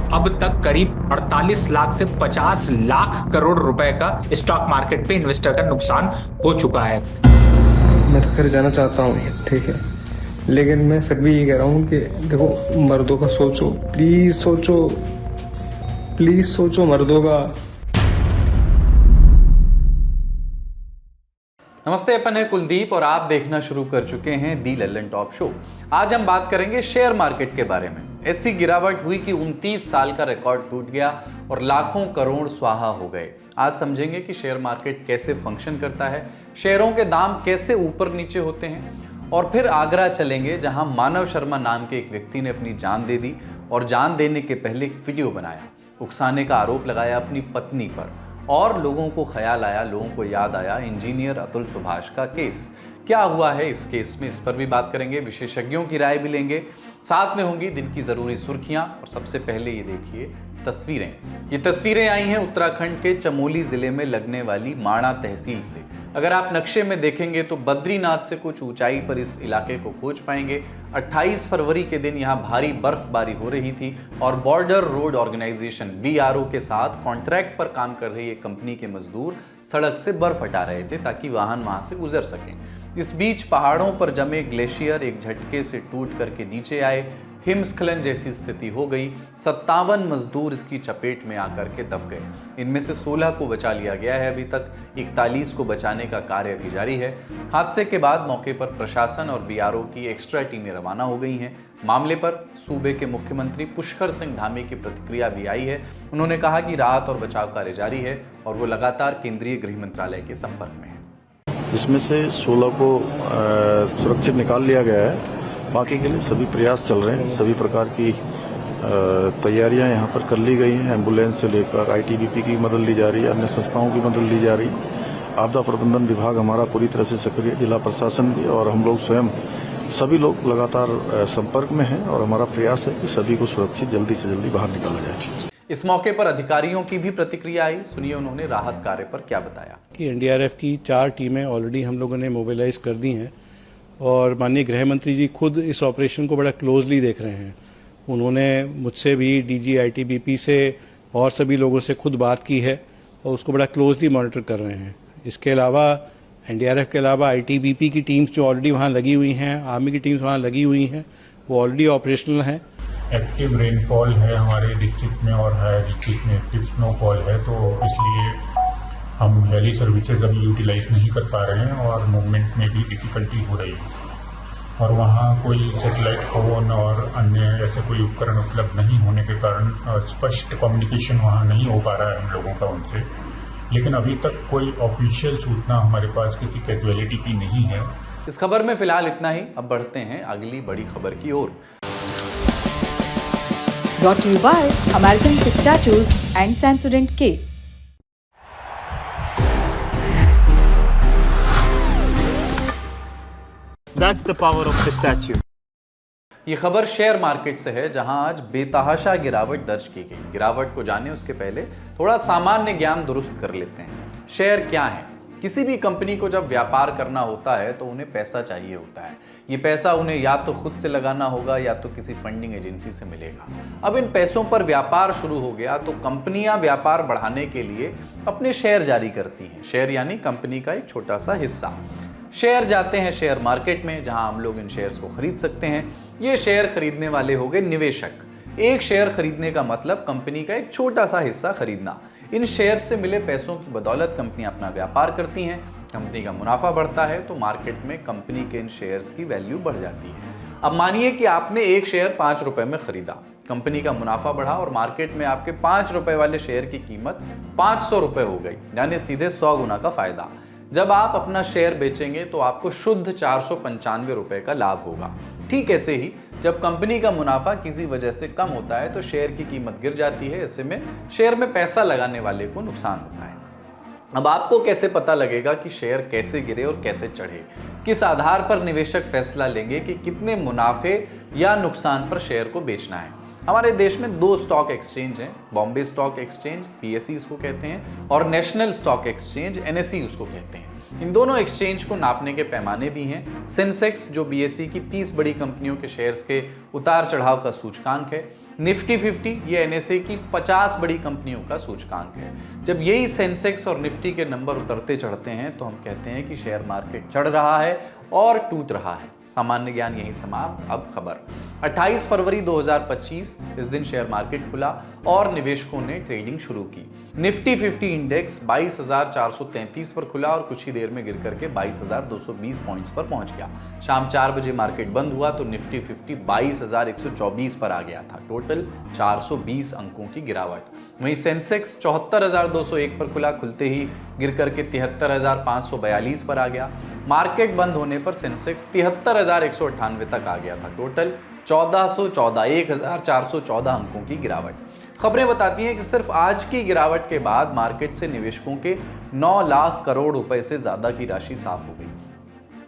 अब तक करीब 48 लाख से 50 लाख करोड़ रुपए का स्टॉक मार्केट पे इन्वेस्टर का नुकसान हो चुका है। मैं तो घर जाना चाहता हूँ, ठीक है, लेकिन मैं फिर भी ये कह रहा हूँ कि देखो, मर्दों का सोचो, प्लीज सोचो, प्लीज सोचो मर्दों का। नमस्ते, अपन है कुलदीप और आप देखना शुरू कर चुके हैं दी लल्लन टॉप शो। आज हम बात करेंगे शेयर मार्केट के बारे में। ऐसी गिरावट हुई कि 29 साल का रिकॉर्ड टूट गया और लाखों करोड़ स्वाहा हो गए। आज समझेंगे कि शेयर मार्केट कैसे फंक्शन करता है, शेयरों के दाम कैसे ऊपर नीचे होते हैं, और फिर आगरा चलेंगे जहां मानव शर्मा नाम के एक व्यक्ति ने अपनी जान दे दी और जान देने के पहले एक वीडियो बनाया, उकसाने का आरोप लगाया अपनी पत्नी पर, और लोगों को ख्याल आया, लोगों को याद आया इंजीनियर अतुल सुभाष का केस। क्या हुआ है इस केस में, इस पर भी बात करेंगे, विशेषज्ञों की राय भी लेंगे, साथ में होंगी दिन की जरूरी सुर्खियां। और सबसे पहले ये देखिए तस्वीरें। ये तस्वीरें आई हैं उत्तराखंड के चमोली जिले में लगने वाली माणा तहसील से। अगर आप नक्शे में देखेंगे तो बद्रीनाथ से कुछ ऊंचाई पर इस इलाके को खोज पाएंगे। 28 फरवरी के दिन यहाँ भारी बर्फबारी हो रही थी और बॉर्डर रोड ऑर्गेनाइजेशन BRO के साथ कॉन्ट्रैक्ट पर काम कर रही एक कंपनी के मजदूर सड़क से बर्फ हटा रहे थे ताकि वाहन वहां से गुजर सकें। इस बीच पहाड़ों पर जमे ग्लेशियर एक झटके से टूट करके नीचे आए, हिमस्खलन जैसी स्थिति हो गई। 57 मजदूर इसकी चपेट में आकर के दब गए। इनमें से 16 को बचा लिया गया है अभी तक, 41 को बचाने का कार्य अभी जारी है। हादसे के बाद मौके पर प्रशासन और BRO की एक्स्ट्रा टीमें रवाना हो गई हैं। मामले पर सूबे के मुख्यमंत्री पुष्कर सिंह धामी की प्रतिक्रिया भी आई है। उन्होंने कहा कि राहत और बचाव कार्य जारी है और वो लगातार केंद्रीय गृह मंत्रालय के संपर्क में है। जिसमें से 16 को सुरक्षित निकाल लिया गया है। बाकी के लिए सभी प्रयास चल रहे हैं, सभी प्रकार की तैयारियां यहां पर कर ली गई हैं। एम्बुलेंस से लेकर ITBP की मदद ली जा रही है, अन्य संस्थाओं की मदद ली जा रही है। आपदा प्रबंधन विभाग हमारा पूरी तरह से सक्रिय, जिला प्रशासन भी, और हम लोग स्वयं सभी लोग लगातार संपर्क में हैं और हमारा प्रयास है कि सभी को सुरक्षित जल्दी से जल्दी बाहर निकाला जाए। इस मौके पर अधिकारियों की भी प्रतिक्रिया आई, सुनिए उन्होंने राहत कार्य पर क्या बताया। कि NDRF की 4 टीमें ऑलरेडी हम लोगों ने मोबिलाइज कर दी हैं और माननीय गृह मंत्री जी खुद इस ऑपरेशन को बड़ा क्लोजली देख रहे हैं। उन्होंने मुझसे भी DG ITBP से और सभी लोगों से खुद बात की है और उसको बड़ा क्लोजली मॉनिटर कर रहे हैं। इसके अलावा NDRF के अलावा ITBP की टीम्स जो ऑलरेडी वहाँ लगी हुई हैं, आर्मी की टीम्स वहाँ लगी हुई हैं, वो ऑलरेडी ऑपरेशनल हैं। एक्टिव रेनफॉल है हमारे डिस्ट्रिक्ट में और हायर डिस्ट्रिक्ट में एक्टिव स्नोफॉल है, तो इसलिए हम हेली सर्विसेज अभी यूटिलाइज नहीं कर पा रहे हैं और मूवमेंट में भी डिफिकल्टी हो रही है। और वहाँ कोई सैटेलाइट फोन और अन्य ऐसे कोई उपकरण उपलब्ध नहीं होने के कारण स्पष्ट कम्युनिकेशन वहाँ नहीं हो पा रहा है हम लोगों का उनसे। लेकिन अभी तक कोई ऑफिशियल सूचना हमारे पास किसी कैजुअलिटी की नहीं है। इस खबर में फिलहाल इतना ही। अब बढ़ते हैं अगली बड़ी खबर की ओर। Brought to you by American Pistachios and Sensodyne K. That's the power of pistachio. ये खबर शेयर मार्केट से है जहां आज बेतहाशा गिरावट दर्ज की गई। गिरावट को जाने उसके पहले थोड़ा सामान्य ज्ञान दुरुस्त कर लेते हैं। शेयर क्या है? किसी भी कंपनी को जब व्यापार करना होता है तो उन्हें पैसा चाहिए होता है। ये पैसा उन्हें या तो खुद से लगाना होगा या तो किसी फंडिंग एजेंसी से मिलेगा। अब इन पैसों पर व्यापार शुरू हो गया तो कंपनियां व्यापार बढ़ाने के लिए अपने शेयर जारी करती हैं। शेयर यानी कंपनी का एक छोटा सा हिस्सा। शेयर जाते हैं शेयर मार्केट में जहां हम लोग इन शेयर्स को खरीद सकते हैं। ये शेयर खरीदने वाले हो गए निवेशक। एक शेयर खरीदने का मतलब कंपनी का एक छोटा सा हिस्सा खरीदना। इन शेयर से मिले पैसों की बदौलत कंपनियां अपना व्यापार करती हैं। कंपनी का मुनाफा बढ़ता है तो मार्केट में कंपनी के इन शेयर्स की वैल्यू बढ़ जाती है। अब मानिए कि आपने एक शेयर 5 रुपए में खरीदा, कंपनी का मुनाफा बढ़ा और मार्केट में आपके 5 रुपए वाले शेयर की कीमत 500 रुपए हो गई, यानी सीधे 100 गुना का फायदा। जब आप अपना शेयर बेचेंगे तो आपको शुद्ध 495 रुपए का लाभ होगा। ठीक ऐसे ही जब कंपनी का मुनाफा किसी वजह से कम होता है तो शेयर की कीमत गिर जाती है। ऐसे में शेयर में पैसा लगाने वाले को नुकसान होता है। अब आपको कैसे पता लगेगा कि शेयर कैसे गिरे और कैसे चढ़े? किस आधार पर निवेशक फैसला लेंगे कि कितने मुनाफे या नुकसान पर शेयर को बेचना है? हमारे देश में 2 स्टॉक एक्सचेंज हैं, बॉम्बे स्टॉक एक्सचेंज BSE उसको कहते हैं और नेशनल स्टॉक एक्सचेंज NSE उसको कहते हैं। इन दोनों एक्सचेंज को नापने के पैमाने भी हैं। सेंसेक्स जो BSE की 30 बड़ी कंपनियों के शेयर्स के उतार चढ़ाव का सूचकांक है, निफ्टी 50 ये एनएसए की 50 बड़ी कंपनियों का सूचकांक है। जब यही सेंसेक्स और निफ्टी के नंबर उतरते चढ़ते हैं तो हम कहते हैं कि शेयर मार्केट चढ़ रहा है और टूट रहा है। सामान्य ज्ञान यही समाप्त, अब खबर। 28 फरवरी 2025 इस दिन शेयर मार्केट खुला और निवेशकों ने ट्रेडिंग शुरू की। निफ्टी 50 इंडेक्स 22,433 पर खुला और कुछ ही देर में गिर करके 22,220 पॉइंट्स पर पहुंच गया। शाम 4 बजे मार्केट बंद हुआ तो निफ्टी 50 22,124 पर आ गया था। टोटल 420 अंकों की गिरावट। वहीं सेंसेक्स 74,201 पर खुला, खुलते ही गिर करके 73,542 पर आ गया। मार्केट बंद होने पर सेंसेक्स 73,198 तक आ गया था। टोटल 1,414 अंकों की गिरावट। खबरें बताती हैं कि सिर्फ आज की गिरावट के बाद मार्केट से निवेशकों के 9 लाख करोड़ रुपए से ज्यादा की राशि साफ हो गई।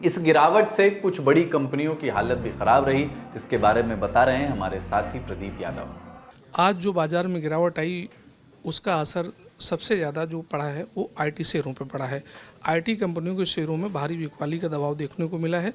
इस गिरावट से कुछ बड़ी कंपनियों की हालत भी खराब रही, जिसके बारे में बता रहे हैं हमारे साथी प्रदीप यादव। आज जो बाजार में गिरावट आई उसका असर सबसे ज़्यादा जो पड़ा है वो आईटी शेयरों पे पड़ा है। आईटी कंपनियों के शेयरों में भारी बिकवाली का दबाव देखने को मिला है।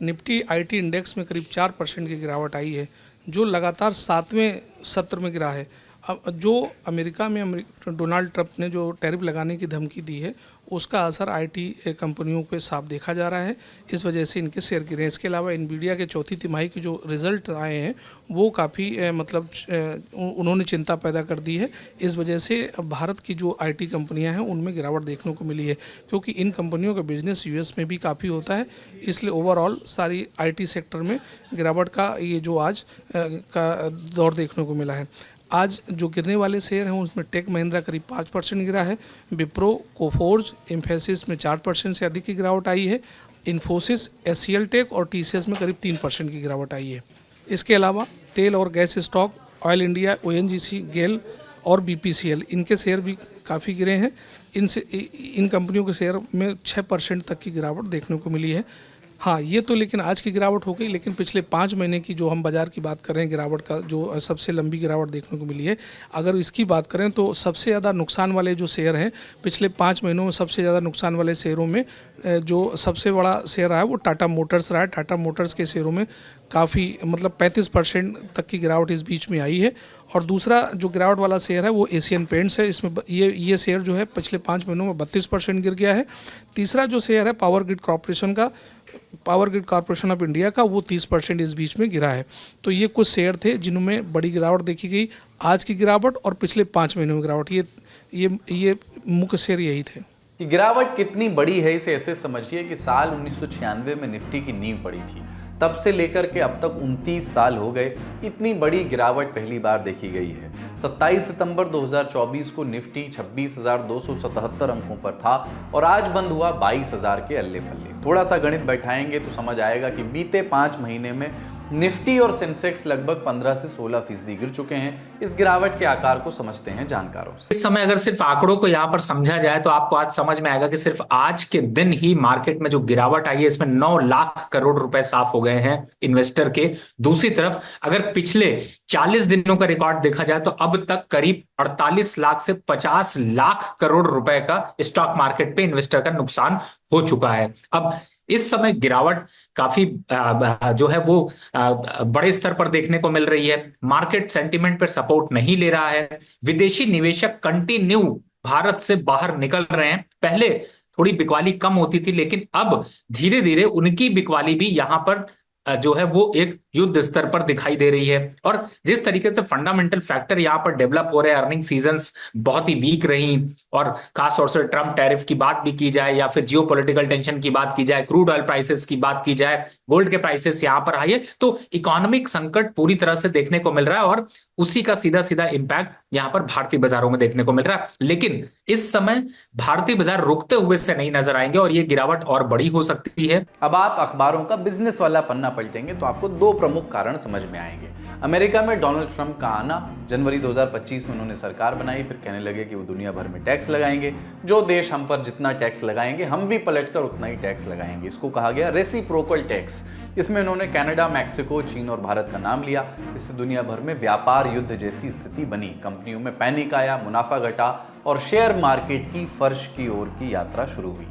निफ्टी आईटी इंडेक्स में करीब 4% की गिरावट आई है, जो लगातार 7वें सत्र में गिरा है। अब जो अमेरिका में डोनाल्ड ट्रंप ने जो टैरिफ लगाने की धमकी दी है उसका असर आईटी कंपनियों पे साफ देखा जा रहा है। इस वजह से इनके शेयर गिरे। इसके अलावा एनवीडिया के चौथी तिमाही के जो रिजल्ट आए हैं वो काफ़ी उन्होंने चिंता पैदा कर दी है। इस वजह से भारत की जो आईटी कंपनियां हैं उनमें गिरावट देखने को मिली है, क्योंकि इन कंपनियों का बिजनेस यूएस में भी काफ़ी होता है। इसलिए ओवरऑल सारी आईटी सेक्टर में गिरावट का ये जो आज का दौर देखने को मिला है। आज जो गिरने वाले शेयर हैं उसमें टेक महिंद्रा करीब 5% गिरा है। विप्रो, कोफोर्ज, एम्फेसिस में 4% से अधिक की गिरावट आई है। इन्फोसिस, एचसीएल टेक और टीसीएस में करीब 3% की गिरावट आई है। इसके अलावा तेल और gas stock, Oil India, ONGC, GAIL और बीपीसीएल इनके शेयर भी काफ़ी गिरे हैं। इन कंपनियों के शेयर में 6% तक की गिरावट देखने को मिली है। हाँ, ये तो लेकिन आज की गिरावट हो गई, लेकिन पिछले 5 महीने की जो हम बाज़ार की बात कर रहे हैं गिरावट का जो सबसे लंबी गिरावट देखने को मिली है, अगर इसकी बात करें तो सबसे ज़्यादा नुकसान वाले जो शेयर हैं पिछले 5 महीनों में सबसे ज़्यादा नुकसान वाले शेयरों में जो सबसे बड़ा शेयर रहा है वो टाटा मोटर्स रहा है। टाटा मोटर्स के शेयरों में काफ़ी 35% तक की गिरावट इस बीच में आई है। और दूसरा जो गिरावट वाला शेयर है वो एशियन पेंट्स है। इसमें ये शेयर जो है पिछले 5 महीनों में 32% गिर गया है। तीसरा जो शेयर है power grid corporation of India का, वो 30% इस बीच में गिरा है। तो ये कुछ शेयर थे जिनमें बड़ी गिरावट देखी गई। आज की गिरावट और पिछले 5 महीनों में गिरावट, ये मुख्य शेयर यही थे। ये गिरावट कितनी बड़ी है इसे ऐसे समझिए कि साल 1996 में निफ्टी की नींव पड़ी थी, तब से लेकर के अब तक 29 साल हो गए। इतनी बड़ी गिरावट पहली बार देखी गई है। 27 सितंबर 2024 को निफ्टी 26,277 अंकों पर था और आज बंद हुआ 22,000 के अल्ले पल्ले। थोड़ा सा गणित बैठाएंगे तो समझ आएगा कि बीते 5 महीने में निफ्टी और सेंसेक्स लगभग 15 से 16% गिर चुके हैं। इस गिरावट के आकार को समझते हैं जानकारों से। इस समय अगर सिर्फ आंकड़ों को यहाँ पर समझा जाए तो आपको आज समझ में आएगा कि सिर्फ आज के दिन ही मार्केट में जो गिरावट आई है इसमें 9 लाख करोड़ रुपए साफ हो गए हैं इन्वेस्टर के। दूसरी तरफ अगर पिछले 40 दिनों का रिकॉर्ड देखा जाए तो अब तक करीब 48 लाख से 50 लाख करोड़ रुपए का स्टॉक मार्केट पे इन्वेस्टर का नुकसान हो चुका है। अब इस समय गिरावट काफी जो है वो बड़े स्तर पर देखने को मिल रही है। मार्केट सेंटीमेंट पर सपोर्ट नहीं ले रहा है। विदेशी निवेशक कंटिन्यू भारत से बाहर निकल रहे हैं। पहले थोड़ी बिकवाली कम होती थी, लेकिन अब धीरे धीरे उनकी बिकवाली भी यहां पर जो है वो एक युद्ध स्तर पर दिखाई दे रही है। और जिस तरीके से फंडामेंटल फैक्टर यहां पर डेवलप हो रहे हैं, अर्निंग सीजन्स बहुत ही वीक रही, और खास तौर से ट्रम्प टैरिफ की बात भी की जाए या फिर जियोपॉलिटिकल टेंशन की बात की जाए, क्रूड ऑयल प्राइसेस की बात की जाए, गोल्ड के प्राइसेस यहां पर आए, तो इकोनॉमिक संकट पूरी तरह से देखने को मिल रहा है और उसी का सीधा सीधा इंपैक्ट यहां पर भारतीय बाजारों में देखने को मिल रहा है। लेकिन इस समय भारतीय बाजार रुकते हुए से नहीं नजर आएंगे और ये गिरावट और बड़ी हो सकती है। अब आप अखबारों का बिजनेस वाला पन्ना पलटेंगे तो आपको 2 प्रमुख कारण समझ में आएंगे। अमेरिका में डोनाल्ड ट्रंप का आना, जनवरी 2025 में उन्होंने सरकार बनाई, फिर कहने लगे कि वो दुनिया भर में टैक्स लगाएंगे। जो देश हम पर जितना टैक्स लगाएंगे हम भी पलटकर उतना ही टैक्स लगाएंगे। इसको कहा गया रेसिप्रोकल टैक्स। इसमें उन्होंने कनाडा, मैक्सिको, चीन और भारत का नाम लिया। इससे दुनिया भर में व्यापार युद्ध जैसी स्थिति बनी। कंपनियों में पैनिक आया, मुनाफा घटा और शेयर मार्केट की फर्श की ओर की यात्रा शुरू हुई।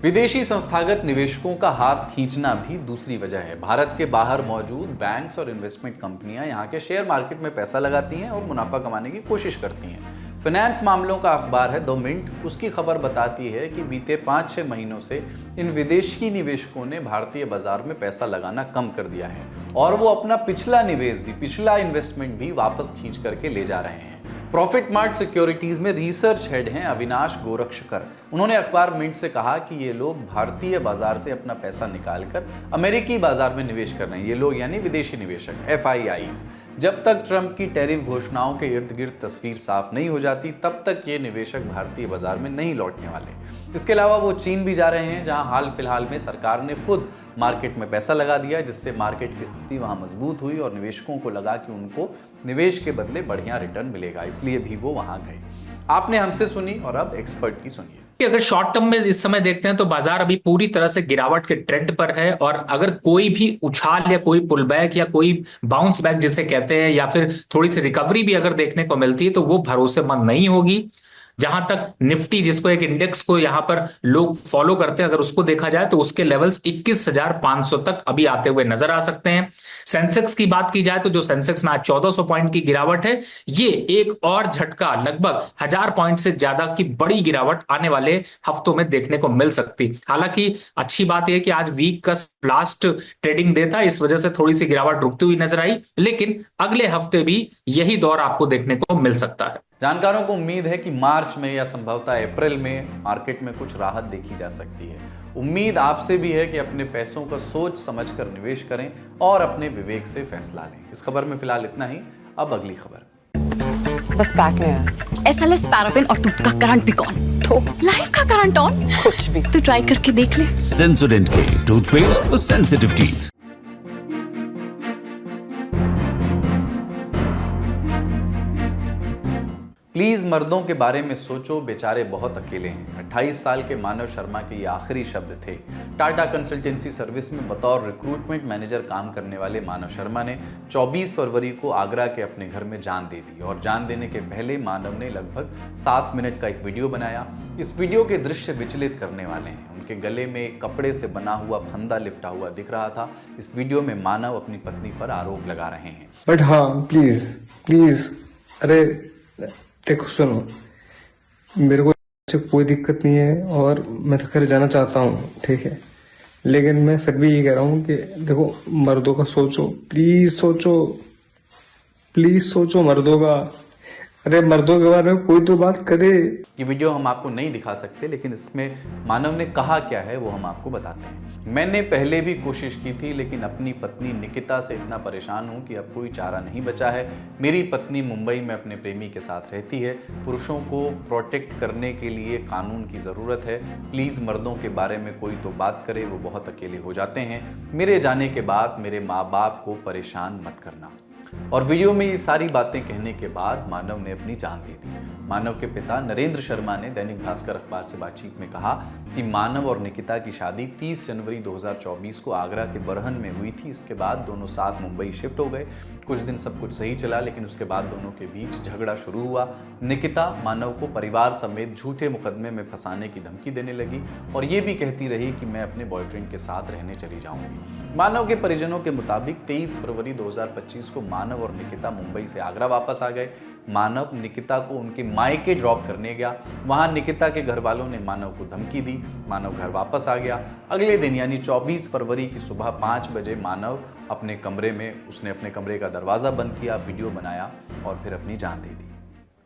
विदेशी संस्थागत निवेशकों का हाथ खींचना भी दूसरी वजह है। भारत के बाहर मौजूद बैंक्स और इन्वेस्टमेंट कंपनियां यहां के शेयर मार्केट में पैसा लगाती हैं और मुनाफा कमाने की कोशिश करती हैं। फाइनेंस मामलों का अखबार है द मिंट, उसकी खबर बताती है कि बीते 5-6 महीनों से इन विदेशी निवेशकों ने भारतीय बाजार में पैसा लगाना कम कर दिया है और वो अपना पिछला निवेश भी, पिछला इन्वेस्टमेंट भी वापस खींच करके ले जा रहे हैं। प्रॉफिट मार्ट सिक्योरिटीज में रिसर्च हेड हैं अविनाश गोरक्षकर। उन्होंने अखबार मिंट से कहा कि ये लोग भारतीय बाजार से अपना पैसा निकालकर अमेरिकी बाजार में निवेश कर रहे हैं। ये लोग यानी विदेशी निवेशक, FIIs। जब तक ट्रंप की टैरिफ घोषणाओं के इर्द गिर्द तस्वीर साफ नहीं हो जाती, तब तक ये निवेशक भारतीय बाजार में नहीं लौटने वाले। इसके अलावा वो चीन भी जा रहे हैं, जहां हाल फिलहाल में सरकार ने खुद मार्केट में पैसा लगा दिया, जिससे मार्केट की स्थिति वहां मजबूत हुई और निवेशकों को लगा कि उनको निवेश के बदले बढ़िया रिटर्न मिलेगा, इसलिए भी वो वहां गए। आपने हमसे सुनी और अब एक्सपर्ट की सुनिए। कि अगर शॉर्ट टर्म में इस समय देखते हैं तो बाजार अभी पूरी तरह से गिरावट के ट्रेंड पर है, और अगर कोई भी उछाल या कोई पुल बैक या कोई बाउंस बैक जिसे कहते हैं, या फिर थोड़ी सी रिकवरी भी अगर देखने को मिलती है तो वो भरोसेमंद नहीं होगी। जहां तक निफ्टी, जिसको एक इंडेक्स को यहां पर लोग फॉलो करते हैं, अगर उसको देखा जाए तो उसके लेवल्स 21,500 तक अभी आते हुए नजर आ सकते हैं। सेंसेक्स की बात की जाए तो जो सेंसेक्स में आज 1400 पॉइंट की गिरावट है, ये एक और झटका लगभग 1000 पॉइंट से ज्यादा की बड़ी गिरावट आने वाले हफ्तों में देखने को मिल सकती। हालांकि अच्छी बात यह कि आज वीक का लास्ट ट्रेडिंग डे था, इस वजह से थोड़ी सी गिरावट रुकती हुई नजर आई, लेकिन अगले हफ्ते भी यही दौर आपको देखने को मिल सकता है। जानकारों को उम्मीद है कि मार्च में या संभवतः अप्रैल में मार्केट में कुछ राहत देखी जा सकती है। उम्मीद आपसे भी है कि अपने पैसों का सोच समझकर निवेश करें और अपने विवेक से फैसला लें। इस खबर में फिलहाल इतना ही। अब अगली खबर। बस पैक नहीं आया। SLS पैराफिन और दूध का करंट भी कौन? तो लाइफ का करंट ऑन? कुछ भी। तो ट्राई करके देख ले। सेंसोडेंट के toothpaste for sensitive teeth. Please मर्दों के बारे में सोचो, बेचारे बहुत अकेले हैं। 28 साल के मानव शर्मा के ये आखिरी शब्द थे। टाटा कंसल्टेंसी सर्विस में बतौर रिक्रूटमेंट मैनेजर काम करने वाले मानव शर्मा ने 24 फरवरी को आगरा के अपने घर में जान दे दी, और जान देने के पहले मानव ने लगभग 7 मिनट का एक वीडियो बनाया। इस वीडियो के दृश्य विचलित करने वाले हैं। उनके गले में एक कपड़े से बना हुआ फंदा लिपटा हुआ दिख रहा था। इस वीडियो में मानव अपनी पत्नी पर आरोप लगा रहे हैं। बट हाँ, प्लीज अरे देखो, सुनो, मेरे को से कोई दिक्कत नहीं है और मैं तो घर जाना चाहता हूँ, ठीक है, लेकिन मैं फिर भी ये कह रहा हूँ कि देखो, मर्दों का सोचो, प्लीज सोचो मर्दों का। अरे मर्दों के बारे में कोई तो बात करे। ये वीडियो हम आपको नहीं दिखा सकते, लेकिन इसमें मानव ने कहा क्या है वो हम आपको बताते हैं। मैंने पहले भी कोशिश की थी, लेकिन अपनी पत्नी निकिता से इतना परेशान हूँ कि अब कोई चारा नहीं बचा है। मेरी पत्नी मुंबई में अपने प्रेमी के साथ रहती है। पुरुषों को प्रोटेक्ट करने के लिए कानून की ज़रूरत है। प्लीज़ मर्दों के बारे में कोई तो बात करे, वो बहुत अकेले हो जाते हैं। मेरे जाने के बाद मेरे माँ बाप को परेशान मत करना। और वीडियो में ये सारी बातें कहने के बाद मानव ने अपनी जान दे दी। मानव के पिता नरेंद्र शर्मा ने दैनिक भास्कर अखबार से बातचीत में कहा कि मानव और निकिता की शादी 30 जनवरी 2024 को आगरा के बरहन में हुई थी। इसके बाद दोनों साथ मुंबई शिफ्ट हो गए। कुछ दिन सब कुछ सही चला, लेकिन उसके बाद दोनों के बीच झगड़ा शुरू हुआ। निकिता मानव को परिवार समेत झूठे मुकदमे में फंसाने की धमकी देने लगी और ये भी कहती रही कि मैं अपने बॉयफ्रेंड के साथ रहने चली जाऊंगी। मानव के परिजनों के मुताबिक 23 फरवरी 2025 को मानव और निकिता मुंबई से आगरा वापस आ गए। मानव निकिता को उनके मायके ड्रॉप करने गया। वहां निकिता के घर वालों ने मानव को धमकी दी। मानव घर वापस आ गया। अगले दिन यानी 24 फरवरी की सुबह 5 बजे मानव अपने कमरे में, उसने अपने कमरे का दरवाज़ा बंद किया, वीडियो बनाया और फिर अपनी जान दे दी।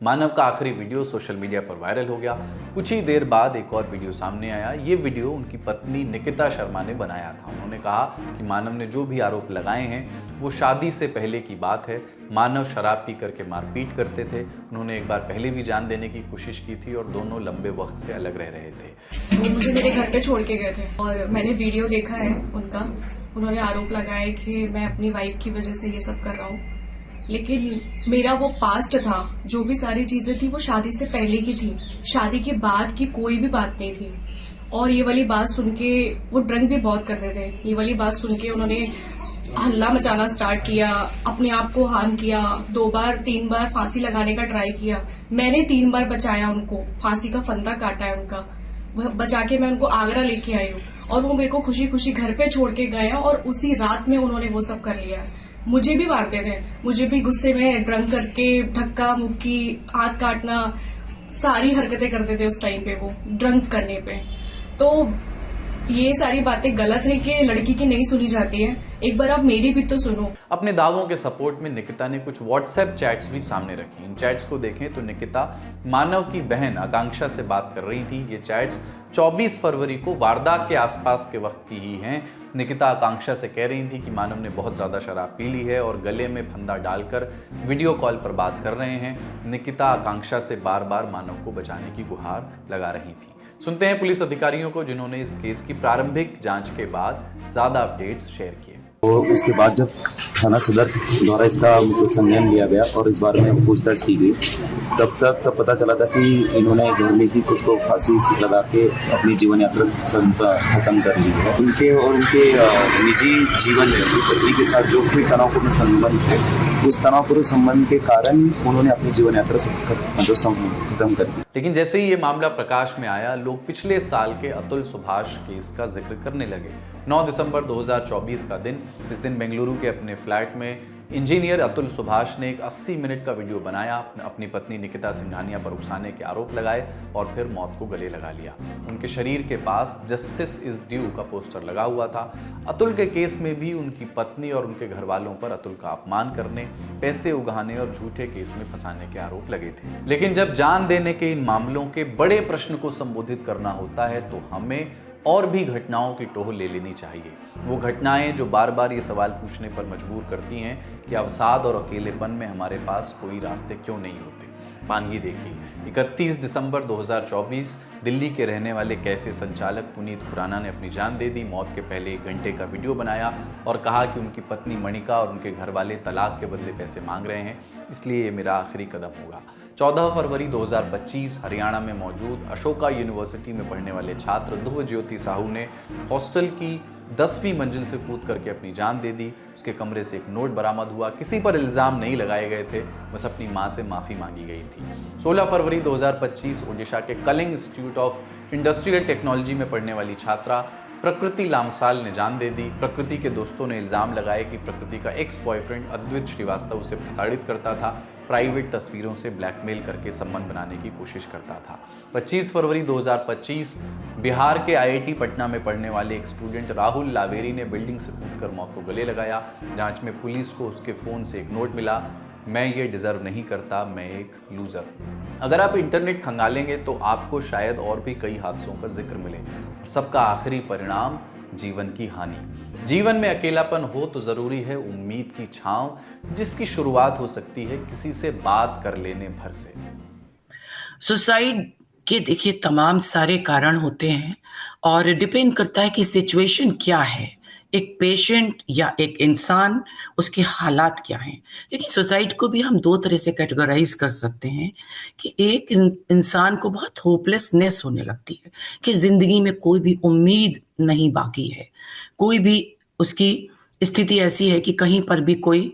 मानव का आखिरी वीडियो सोशल मीडिया पर वायरल हो गया। कुछ ही देर बाद एक और वीडियो सामने आया। ये वीडियो उनकी पत्नी निकिता शर्मा ने बनाया था। उन्होंने कहा कि मानव ने जो भी आरोप लगाए हैं वो शादी से पहले की बात है। मानव शराब पी करके मारपीट करते थे। उन्होंने एक बार पहले भी जान देने की कोशिश की थी और दोनों लंबे वक्त से अलग रह रहे थे। वो मुझे मेरे घर पे छोड़ के गए थे और मैंने वीडियो देखा है उनका। उन्होंने आरोप लगाया कि मैं अपनी वाइफ की वजह से ये सब कर रहा हूँ, लेकिन मेरा वो पास्ट था, जो भी सारी चीजें थी वो शादी से पहले की थी। शादी के बाद की कोई भी बात नहीं थी। और ये वाली बात सुन के, वो ड्रंक भी बहुत करते थे, ये वाली बात सुन के उन्होंने हल्ला मचाना स्टार्ट किया, अपने आप को हार्म किया। 2 बार 3 बार फांसी लगाने का ट्राई किया। मैंने 3 बार बचाया उनको, फांसी का फंदा काटा है उनका। बचा के मैं उनको आगरा लेके आई हूँ और वो मेरे को खुशी खुशी घर पे छोड़ के गए हैं और उसी रात में उन्होंने वो सब कर लिया है। मुझे भी मारते थे, मुझे भी गुस्से में ड्रंक करके धक्का मुक्की, हाथ काटना, सारी हरकतें करते थे उस टाइम पे वो ड्रंक करने पे। तो ये सारी बातें गलत है कि लड़की की नहीं सुनी जाती है, एक बार आप मेरी भी तो सुनो। अपने दावों के सपोर्ट में निकिता ने कुछ व्हाट्सएप चैट्स भी सामने रखी। इन चैट्स को देखें तो निकिता मानव की बहन आकांक्षा से बात कर रही थी। ये चैट्स 24 फरवरी को वारदात के आसपास के वक्त की ही हैं। निकिता आकांक्षा से कह रही थी कि मानव ने बहुत ज़्यादा शराब पी ली है और गले में फंदा डालकर वीडियो कॉल पर बात कर रहे हैं। निकिता आकांक्षा से बार बार मानव को बचाने की गुहार लगा रही थी। सुनते हैं पुलिस अधिकारियों को जिन्होंने इस केस की प्रारंभिक जांच के बाद ज़्यादा अपडेट्स शेयर किए। और उसके बाद जब थाना सदर द्वारा इसका संज्ञान लिया गया और इस बारे में पूछताछ की गई, तब पता चला था कि इन्होंने घर में ही खुद को फांसी लगा के अपनी जीवन यात्रा खत्म कर ली है। उनके और उनके निजी जीवन में पत्नी के साथ जो भी तनावपूर्ण संबंध है, उस तनावपूर्ण संबंध के कारण उन्होंने अपनी जीवन यात्रा खत्म कर दी। लेकिन जैसे ही ये मामला प्रकाश में आया, लोग पिछले साल के अतुल सुभाष केस का जिक्र करने लगे। 9 दिसंबर 2024 का दिन, इस दिन बेंगलुरु के अपने फ्लैट में इंजीनियर अतुल सुभाष ने एक 80 मिनट का वीडियो बनाया, अपनी पत्नी निकिता सिंघानिया पर उकसाने के आरोप लगाए और फिर मौत को गले लगा लिया। उनके शरीर के पास जस्टिस इज ड्यू का पोस्टर लगा हुआ था। अतुल के केस में भी उनकी पत्नी और उनके घर वालों पर अतुल का अपमान करने, पैसे उगाने और झूठे केस में फंसाने के आरोप लगे थे। लेकिन जब जान देने के इन मामलों के बड़े प्रश्न को संबोधित करना होता है तो हमें और भी घटनाओं की टोह ले लेनी चाहिए। वो घटनाएं जो बार बार ये सवाल पूछने पर मजबूर करती हैं कि अवसाद और अकेलेपन में हमारे पास कोई रास्ते क्यों नहीं होते। मानगी देखिए, 31 दिसंबर 2024 दिल्ली के रहने वाले कैफे संचालक पुनीत खुराना ने अपनी जान दे दी। मौत के पहले 1 घंटे का वीडियो बनाया और कहा कि उनकी पत्नी मणिका और उनके घर वाले तलाक के बदले पैसे मांग रहे हैं, इसलिए ये मेरा आखिरी कदम होगा। 14 फरवरी 2025 हरियाणा में मौजूद अशोका यूनिवर्सिटी में पढ़ने वाले छात्र ध्रुव ज्योति साहू ने हॉस्टल की 10वीं मंजिल से कूद करके अपनी जान दे दी। उसके कमरे से एक नोट बरामद हुआ। किसी पर इल्ज़ाम नहीं लगाए गए थे, बस अपनी मां से माफ़ी मांगी गई थी। 16 फरवरी 2025 ओडिशा के Kalinga institute of industrial technology में पढ़ने वाली छात्रा प्रकृति लामसाल ने जान दे दी। प्रकृति के दोस्तों ने इल्ज़ाम लगाए कि प्रकृति का एक्स बॉयफ्रेंड अद्वित श्रीवास्तव उसे प्रताड़ित करता था, प्राइवेट तस्वीरों से ब्लैकमेल करके संबंध बनाने की कोशिश करता था। 25 फरवरी 2025 बिहार के आईआईटी पटना में पढ़ने वाले एक स्टूडेंट राहुल लावेरी ने बिल्डिंग से कूदकर मौत को गले लगाया। जांच में पुलिस को उसके फ़ोन से एक नोट मिला, मैं ये डिज़र्व नहीं करता, मैं एक लूज़र। अगर आप इंटरनेट खंगालेंगे तो आपको शायद और भी कई हादसों का जिक्र मिले। सबका आखिरी परिणाम जीवन की हानि। जीवन में अकेलापन हो तो ज़रूरी है उम्मीद की छांव, जिसकी शुरुआत हो सकती है किसी से बात कर लेने भर से। सुसाइड के देखिए तमाम सारे कारण होते हैं और डिपेंड करता है कि सिचुएशन क्या है, एक पेशेंट या एक इंसान, उसके हालात क्या हैं। लेकिन सुसाइड को भी हम 2 तरह से कैटेगराइज कर सकते हैं कि एक इंसान को बहुत होपलेसनेस होने लगती है कि ज़िंदगी में कोई भी उम्मीद नहीं बाकी है, कोई भी उसकी स्थिति ऐसी है कि कहीं पर भी कोई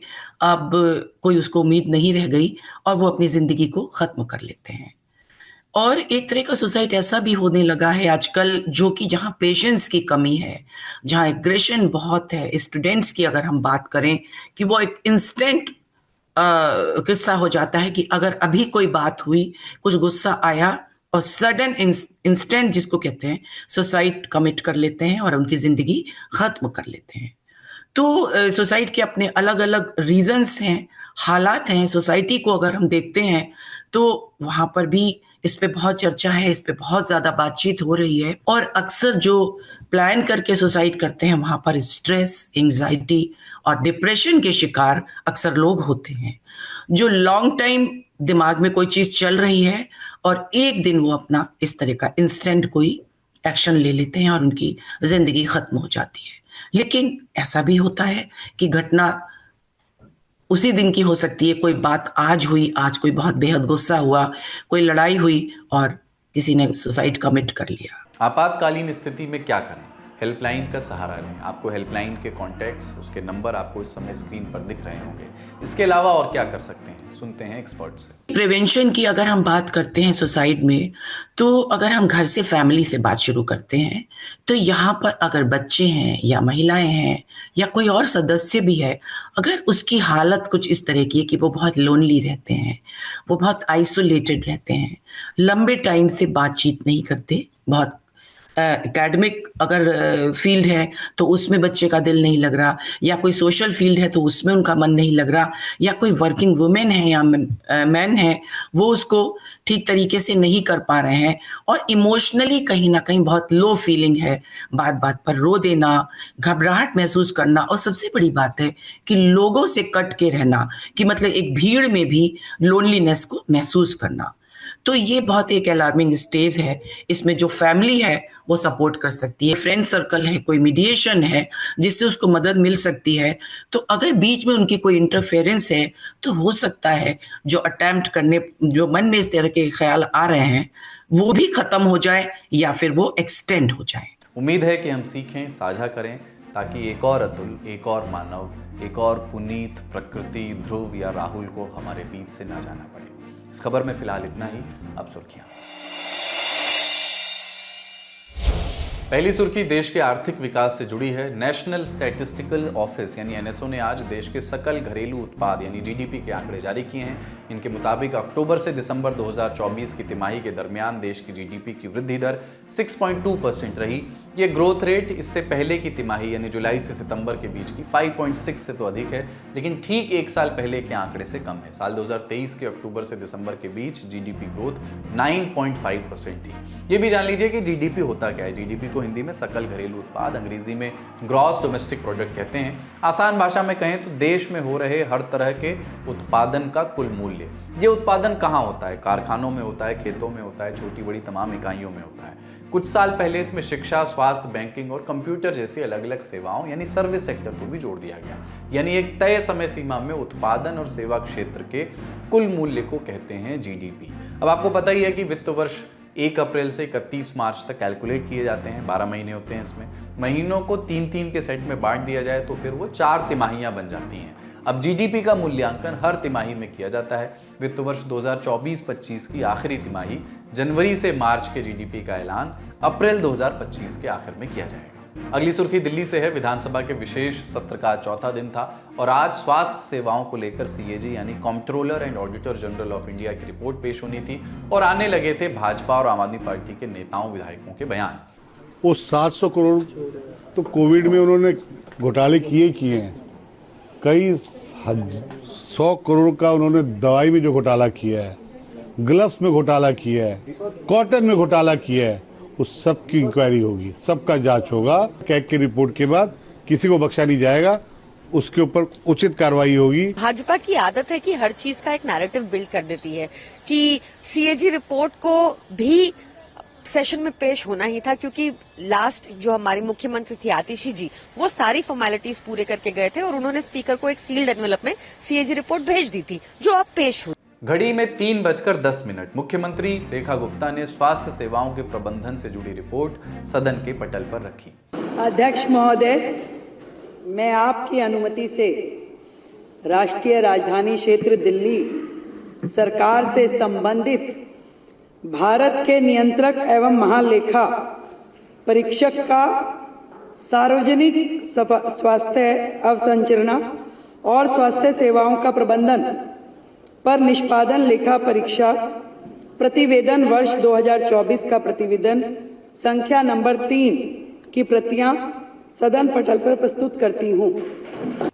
उसको उम्मीद नहीं रह गई और वो अपनी ज़िंदगी को ख़त्म कर लेते हैं। और एक तरह का सुसाइड ऐसा भी होने लगा है आजकल, जो कि जहाँ पेशेंस की कमी है, जहाँ एग्रेशन बहुत है। स्टूडेंट्स की अगर हम बात करें कि वो एक इंस्टेंट किस्सा हो जाता है कि अगर अभी कोई बात हुई, कुछ गुस्सा आया और सडन इंस्टेंट जिसको कहते हैं सुसाइड कमिट कर लेते हैं और उनकी ज़िंदगी ख़त्म कर लेते हैं। तो सुसाइड के अपने अलग अलग रीजंस हैं, हालात हैं। सोसाइटी को अगर हम देखते हैं तो वहाँ पर भी इस पे बहुत चर्चा है, इस पे बहुत ज़्यादा बातचीत हो रही है। और अक्सर जो प्लान करके सुसाइड करते हैं वहाँ पर स्ट्रेस, एंजाइटी और डिप्रेशन के शिकार अक्सर लोग होते हैं, जो लॉन्ग टाइम दिमाग में कोई चीज़ चल रही है और एक दिन वो अपना इस तरह का इंस्टेंट कोई एक्शन ले लेते हैं और उनकी ज़िंदगी ख़त्म हो जाती है। लेकिन ऐसा भी होता है कि घटना उसी दिन की हो सकती है। कोई बात आज हुई, आज कोई बहुत बेहद गुस्सा हुआ, कोई लड़ाई हुई और किसी ने सुसाइड कमिट कर लिया। आपातकालीन स्थिति में क्या करें? हेल्पलाइन का सहारा लें। आपको हेल्पलाइन के कॉन्टैक्ट्स, उसके नंबर आपको इस समय स्क्रीन पर दिख रहे होंगे। इसके अलावा और क्या कर सकते हैं, सुनते हैं एक्सपर्ट से। प्रिवेंशन की अगर हम बात करते हैं सुसाइड में, तो अगर हम घर से, फैमिली से बात शुरू करते हैं, तो यहाँ पर अगर बच्चे हैं या महिलाएं हैं या कोई और सदस्य भी है, अगर उसकी हालत कुछ इस तरह की है कि वो बहुत लोनली रहते हैं, वो बहुत आइसोलेटेड रहते हैं, लंबे टाइम से बातचीत नहीं करते, बहुत एकेडमिक अगर फील्ड है तो उसमें बच्चे का दिल नहीं लग रहा, या कोई सोशल फील्ड है तो उसमें उनका मन नहीं लग रहा, या कोई वर्किंग वुमेन है या मैन है वो उसको ठीक तरीके से नहीं कर पा रहे हैं, और इमोशनली कहीं ना कहीं बहुत लो फीलिंग है, बात बात पर रो देना, घबराहट महसूस करना, और सबसे बड़ी बात है कि लोगों से कट के रहना, कि मतलब एक भीड़ में भी लोनलीनेस को महसूस करना। तो ये बहुत एक अलार्मिंग स्टेज है। इसमें जो फैमिली है वो सपोर्ट कर सकती है, फ्रेंड सर्कल है, कोई मीडिएशन है जिससे उसको मदद मिल सकती है। तो अगर बीच में उनकी कोई इंटरफेरेंस है तो हो सकता है जो अटेम्प्ट करने, जो मन में इस तरह के ख्याल आ रहे हैं वो भी खत्म हो जाए या फिर वो एक्सटेंड हो जाए। उम्मीद है कि हम सीखें, साझा करें, ताकि एक और अतुल, एक और मानव, एक और पुनीत, प्रकृति, ध्रुव या राहुल को हमारे बीच से ना जाना पड़े। इस खबर में फिलहाल इतना ही। अब सुर्खियां। पहली सुर्खी देश के आर्थिक विकास से जुड़ी है। नेशनल स्टैटिस्टिकल ऑफिस यानी एनएसओ ने आज देश के सकल घरेलू उत्पाद यानी जीडीपी के आंकड़े जारी किए हैं। इनके मुताबिक अक्टूबर से दिसंबर 2024 की तिमाही के दरमियान देश की जीडीपी की वृद्धि दर 6.2% रही। ये ग्रोथ रेट इससे पहले की तिमाही यानी जुलाई से सितंबर के बीच की 5.6 से तो अधिक है, लेकिन ठीक एक साल पहले के आंकड़े से कम है। साल 2023 के अक्टूबर से दिसंबर के बीच जीडीपी ग्रोथ 9.5% थी। ये भी जान लीजिए कि जीडीपी होता क्या है। जीडीपी को हिंदी में सकल घरेलू उत्पाद, अंग्रेजी में ग्रॉस डोमेस्टिक प्रोडक्ट कहते हैं। आसान भाषा में कहें तो देश में हो रहे हर तरह के उत्पादन का कुल मूल्य। ये उत्पादन कहाँ होता है? कारखानों में होता है, खेतों में होता है, छोटी बड़ी तमाम इकाइयों में होता है। कुछ साल पहले इसमें शिक्षा, स्वास्थ्य, बैंकिंग और कंप्यूटर जैसी अलग अलग सेवाओं यानी सर्विस सेक्टर को भी जोड़ दिया गया। यानी एक तय समय सीमा में उत्पादन और सेवा क्षेत्र के कुल मूल्य को कहते हैं जीडीपी। अब आपको पता ही है कि वित्त वर्ष 1 अप्रैल से 31 मार्च तक कैलकुलेट किए जाते हैं। 12 महीने होते हैं इसमें। महीनों को 3-3 के सेट में बांट दिया जाए तो फिर वो 4 तिमाहियां बन जाती हैं। अब जीडीपी का मूल्यांकन हर तिमाही में किया जाता है। वित्त वर्ष 2024-25 की आखिरी तिमाही जनवरी से मार्च के जीडीपी का ऐलान अप्रैल 2025 के आखिर में किया जाएगा। अगली सुर्खी दिल्ली से है। विधानसभा के विशेष सत्र का चौथा दिन था और आज स्वास्थ्य सेवाओं को लेकर सीएजी यानी controller and auditor general of India की रिपोर्ट पेश होनी थी और आने लगे थे भाजपा और आम आदमी पार्टी के नेताओं, विधायकों के बयान। वो 700 करोड़ तो कोविड में उन्होंने घोटाले किए हैं। कई 100 करोड़ का उन्होंने दवाई में जो घोटाला किया है, ग्लव्स में घोटाला किया है, कॉटन में घोटाला किया है, उस सब की इंक्वायरी होगी, सबका जांच होगा। कैग की रिपोर्ट के बाद किसी को बख्शा नहीं जाएगा, उसके ऊपर उचित कार्रवाई होगी। भाजपा की आदत है कि हर चीज का एक नैरेटिव बिल्ड कर देती है कि सीएजी रिपोर्ट को भी सेशन में पेश होना ही था, क्योंकि लास्ट जो हमारे मुख्यमंत्री थी आतिशी जी, वो सारी फॉर्मेलिटीज पूरे करके गए थे और उन्होंने स्पीकर को एक सील्ड एनवेलप में सीएजी रिपोर्ट भेज दी थी जो अब पेश हुई। घड़ी में 3:10 मुख्यमंत्री रेखा गुप्ता ने स्वास्थ्य सेवाओं के प्रबंधन से जुड़ी रिपोर्ट सदन के पटल पर रखी। अध्यक्ष महोदय, मैं आपकी अनुमति से राष्ट्रीय राजधानी क्षेत्र दिल्ली सरकार से संबंधित भारत के नियंत्रक एवं महालेखा परीक्षक का सार्वजनिक स्वास्थ्य अवसंरचना और स्वास्थ्य सेवाओं का प्रबंधन पर निष्पादन लेखा परीक्षा प्रतिवेदन वर्ष 2024 का प्रतिवेदन संख्या नंबर 3 की प्रतियां सदन पटल पर प्रस्तुत करती हूं।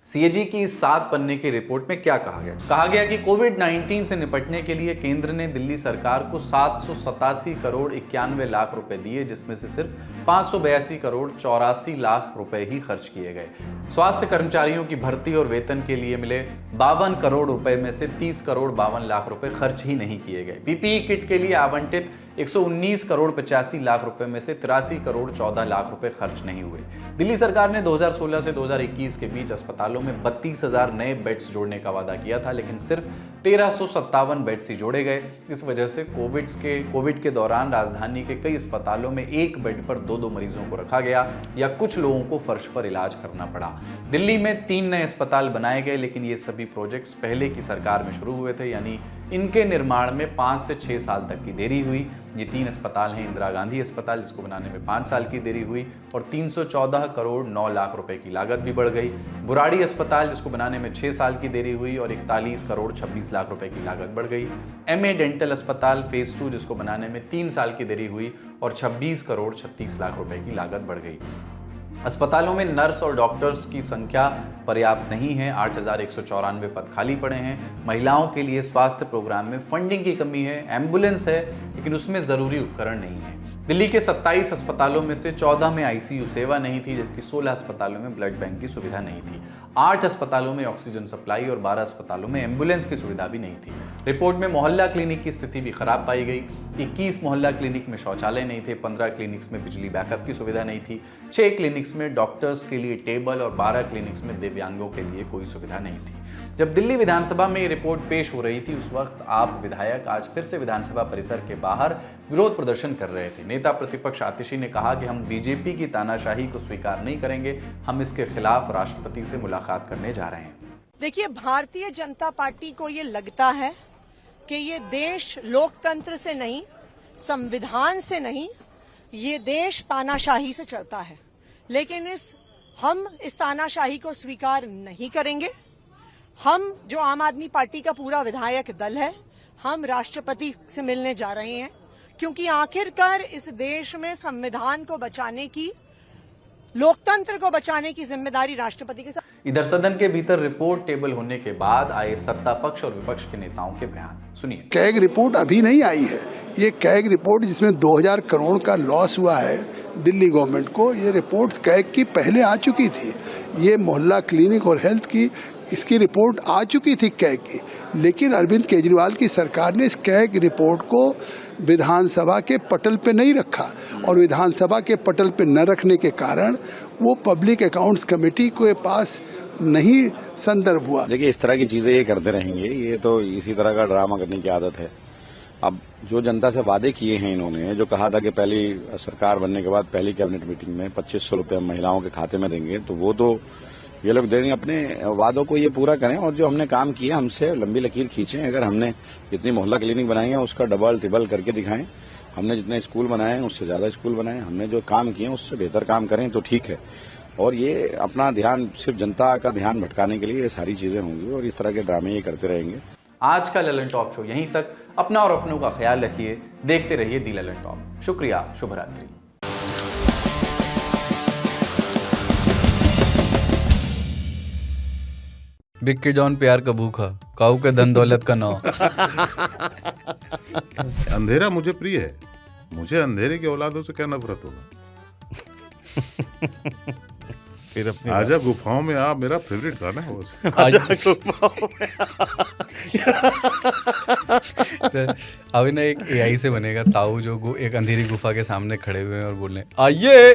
सीएजी की इस 7 पन्ने की रिपोर्ट में क्या कहा गया? कहा गया कि कोविड-19 से निपटने के लिए केंद्र ने दिल्ली सरकार को 787 करोड़ 91 लाख रुपए दिए, जिसमें से सिर्फ 582 करोड़ 84 लाख रुपए ही खर्च किए गए। स्वास्थ्य कर्मचारियों की भर्ती और वेतन के लिए मिले 52 करोड़ रुपए में से 30 करोड़ 52 लाख रुपए खर्च ही नहीं किए गए। पीपीई किट के लिए आवंटित 119 करोड़ 85 लाख रुपए में से 83 करोड़ 14 लाख रुपए खर्च नहीं हुए। दिल्ली सरकार ने 2016 से 2021 के बीच अस्पतालों में 32,000 नए बेड्स जोड़ने का वादा किया था, लेकिन सिर्फ 1357 बेड्स ही जोड़े गए। इस वजह से कोविड के दौरान राजधानी के कई अस्पतालों में एक बेड पर 2-2 मरीजों को रखा गया या कुछ लोगों को फर्श पर इलाज करना पड़ा। दिल्ली में 3 नए अस्पताल बनाए गए, लेकिन ये सभी प्रोजेक्ट्स पहले की सरकार में शुरू हुए थे, यानी इनके निर्माण में 5 से 6 साल तक की देरी हुई। ये 3 अस्पताल हैं। इंदिरा गांधी अस्पताल, जिसको बनाने में 5 साल की देरी हुई और 314 करोड़ 9 लाख रुपए की लागत भी बढ़ गई। बुराड़ी अस्पताल, जिसको बनाने में 6 साल की देरी हुई और 41 करोड़ 26 लाख रुपए की लागत बढ़ गई। MA डेंटल अस्पताल फेज 2, जिसको बनाने में 3 साल की देरी हुई और 26 करोड़ 36 लाख रुपए की लागत बढ़ गई। अस्पतालों में नर्स और डॉक्टर्स की संख्या पर्याप्त नहीं है। 8,194 पद खाली पड़े हैं। महिलाओं के लिए स्वास्थ्य प्रोग्राम में फंडिंग की कमी है। एम्बुलेंस है, लेकिन उसमें ज़रूरी उपकरण नहीं है। दिल्ली के 27 अस्पतालों में से 14 में ICU सेवा नहीं थी, जबकि 16 अस्पतालों में ब्लड बैंक की सुविधा नहीं थी। 8 अस्पतालों में ऑक्सीजन सप्लाई और 12 अस्पतालों में एम्बुलेंस की सुविधा भी नहीं थी। रिपोर्ट में मोहल्ला क्लिनिक की स्थिति भी खराब पाई गई। 21 मोहल्ला क्लिनिक में शौचालय नहीं थे, 15 क्लिनिक्स में बिजली बैकअप की सुविधा नहीं थी, 6 क्लिनिक्स में डॉक्टर्स के लिए टेबल और 12 क्लिनिक्स में दिव्यांगों के लिए कोई सुविधा नहीं थी। जब दिल्ली विधानसभा में ये रिपोर्ट पेश हो रही थी, उस वक्त आप विधायक आज फिर से विधानसभा परिसर के बाहर विरोध प्रदर्शन कर रहे थे। नेता प्रतिपक्ष आतिशी ने कहा कि हम बीजेपी की तानाशाही को स्वीकार नहीं करेंगे, हम इसके खिलाफ राष्ट्रपति से मुलाकात करने जा रहे हैं। देखिए, भारतीय जनता पार्टी को ये लगता है कि ये देश लोकतंत्र से नहीं, संविधान से नहीं, ये देश तानाशाही से चलता है, लेकिन हम इस तानाशाही को स्वीकार नहीं करेंगे। हम जो आम आदमी पार्टी का पूरा विधायक दल है, हम राष्ट्रपति से मिलने जा रहे हैं, क्योंकि आखिरकार इस देश में संविधान को बचाने की, लोकतंत्र को बचाने की जिम्मेदारी राष्ट्रपति के साथ। इधर सदन के भीतर रिपोर्ट टेबल होने के बाद आए सत्ता पक्ष और विपक्ष के नेताओं के बयान सुनिए। कैग रिपोर्ट अभी नहीं आई है। ये कैग रिपोर्ट जिसमें 2000 करोड़ का लॉस हुआ है दिल्ली गवर्नमेंट को, ये रिपोर्ट कैग की पहले आ चुकी थी। ये मोहल्ला क्लिनिक और हेल्थ की इसकी रिपोर्ट आ चुकी थी कैग की, लेकिन अरविंद केजरीवाल की सरकार ने इस कैग रिपोर्ट को विधानसभा के पटल पे नहीं रखा, और विधानसभा के पटल पे न रखने के कारण वो पब्लिक अकाउंट्स कमेटी के पास नहीं संदर्भ हुआ। देखिए, इस तरह की चीजें ये करते रहेंगे, ये तो इसी तरह का ड्रामा करने की आदत है। अब जो जनता से वादे किए हैं इन्होंने, जो कहा था कि पहली सरकार बनने के बाद पहली कैबिनेट मीटिंग में 2500 रुपये महिलाओं के खाते में देंगे, तो वो तो ये लोग देंगे। अपने वादों को ये पूरा करें और जो हमने काम किया हमसे लंबी लकीर खींचें। अगर हमने जितनी मोहल्ला क्लिनिक बनाई है उसका डबल ट्रिपल करके दिखाएं। हमने जितने स्कूल बनाए हैं उससे ज्यादा स्कूल बनाएं। हमने जो काम किए उससे बेहतर काम करें तो ठीक है। और ये अपना ध्यान सिर्फ जनता का ध्यान भटकाने के लिए ये सारी चीजें होंगी और इस तरह के ड्रामे ये करते रहेंगे। आज का ललन टॉप शो यहीं तक। अपना और अपनों का ख्याल रखिए, देखते रहिए दी ललन टॉप। शुक्रिया, शुभ रात्रि। बिक्की जॉन प्यार का भूखा, काऊ के धन दौलत का नौ। अंधेरा मुझे प्रिय है, मुझे अंधेरे की औलादों से क्या नफरत होगा। फिर अपनी आजा गुफाओं में आ मेरा फेवरेट गाना है बस। आजा गुफाओं में अभी ना एक AI से बनेगा ताऊ, जो एक अंधेरी गुफा के सामने खड़े हुए हैं और बोल रहे हैं आइए।